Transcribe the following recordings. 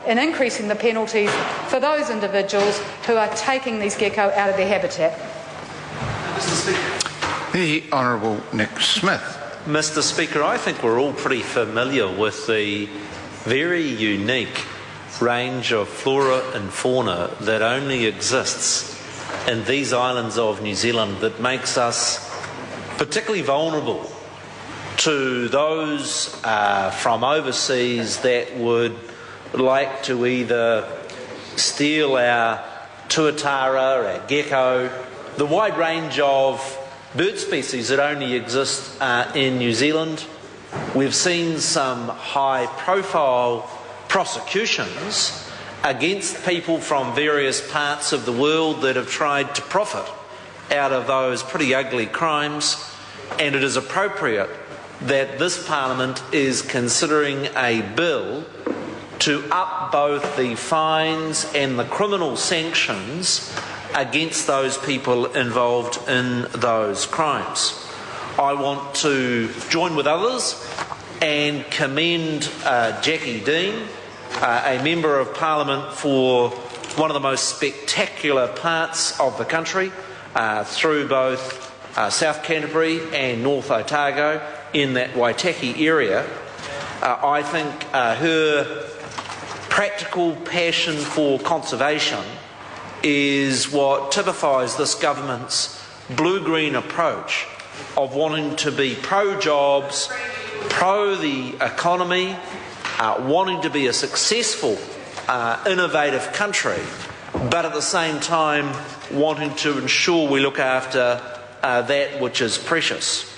in increasing the penalties for those individuals who are taking these gecko out of their habitat. Mr. Speaker. The Honourable Nick Smith. Mr. Speaker, I think we're all pretty familiar with the very unique range of flora and fauna that only exists in these islands of New Zealand that makes us particularly vulnerable to those from overseas that would like to either steal our tuatara, our gecko, the wide range of bird species that only exist in New Zealand. We've seen some high-profile prosecutions against people from various parts of the world that have tried to profit out of those pretty ugly crimes, and it is appropriate that this Parliament is considering a bill to up both the fines and the criminal sanctions against those people involved in those crimes. I want to join with others and commend Jackie Dean, a Member of Parliament for one of the most spectacular parts of the country, through both South Canterbury and North Otago in that Waitaki area. I think her practical passion for conservation is what typifies this government's blue-green approach of wanting to be pro-jobs, pro-the economy, wanting to be a successful, innovative country, but at the same time wanting to ensure we look after that which is precious.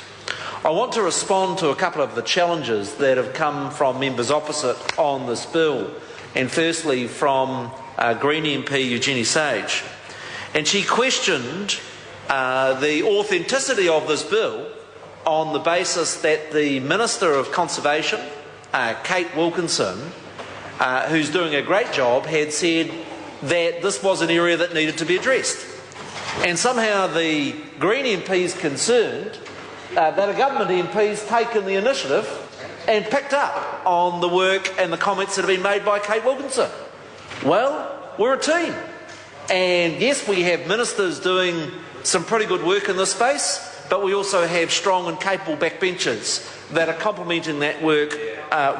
I want to respond to a couple of the challenges that have come from members opposite on this bill, and firstly from Green MP Eugenie Sage. And she questioned the authenticity of this bill on the basis that the Minister of Conservation, Kate Wilkinson, who's doing a great job, had said that this was an area that needed to be addressed. And somehow the Green MP is concerned that a government MP has taken the initiative and picked up on the work and the comments that have been made by Kate Wilkinson. Well, we're a team. And yes, we have ministers doing some pretty good work in this space, but we also have strong and capable backbenchers that are complementing that work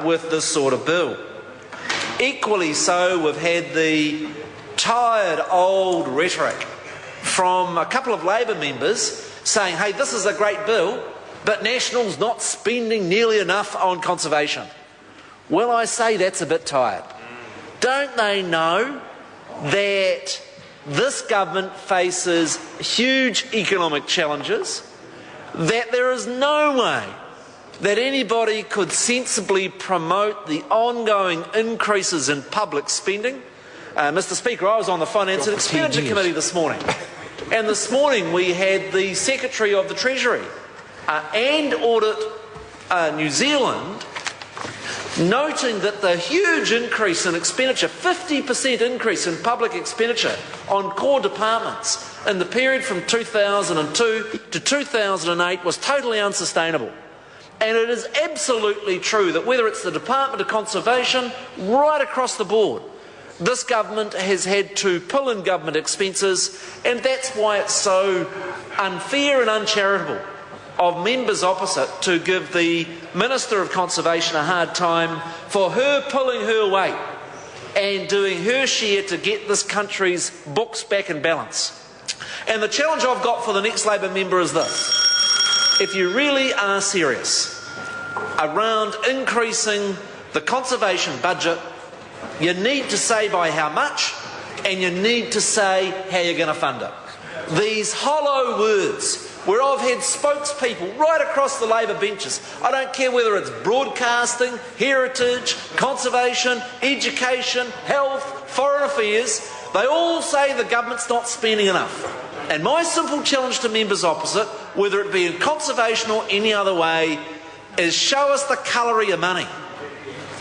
with this sort of bill. Equally so, we've had the tired old rhetoric from a couple of Labor members saying, hey, this is a great bill, but National's not spending nearly enough on conservation. Well, I say that's a bit tired. Don't they know that this government faces huge economic challenges, that there is no way that anybody could sensibly promote the ongoing increases in public spending? Mr. Speaker, I was on the Finance and Expenditure Committee this morning, and this morning we had the Secretary of the Treasury and Audit New Zealand noting that the huge increase in expenditure, 50% increase in public expenditure on core departments in the period from 2002 to 2008 was totally unsustainable. And it is absolutely true that whether it's the Department of Conservation, right across the board, this government has had to pull in government expenses, and that's why it's so unfair and uncharitable of members opposite to give the Minister of Conservation a hard time for her pulling her weight and doing her share to get this country's books back in balance. And the challenge I've got for the next Labor member is this. If you really are serious around increasing the conservation budget, you need to say by how much, and you need to say how you're going to fund it. These hollow words, where I've had spokespeople right across the Labor benches, I don't care whether it's broadcasting, heritage, conservation, education, health, foreign affairs, they all say the government's not spending enough. And my simple challenge to members opposite, whether it be in conservation or any other way, is show us the colour of your money.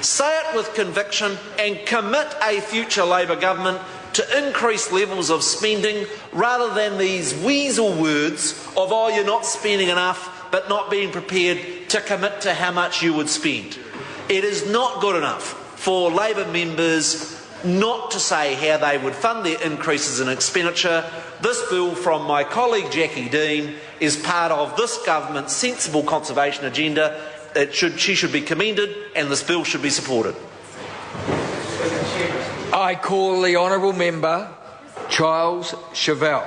Say it with conviction and commit a future Labor government to increase levels of spending rather than these weasel words of, oh, you're not spending enough, but not being prepared to commit to how much you would spend. It is not good enough for Labor members not to say how they would fund their increases in expenditure. This bill from my colleague Jackie Dean is part of this government's sensible conservation agenda. She should be commended, and this bill should be supported. I call the honourable member Charles Chauvel.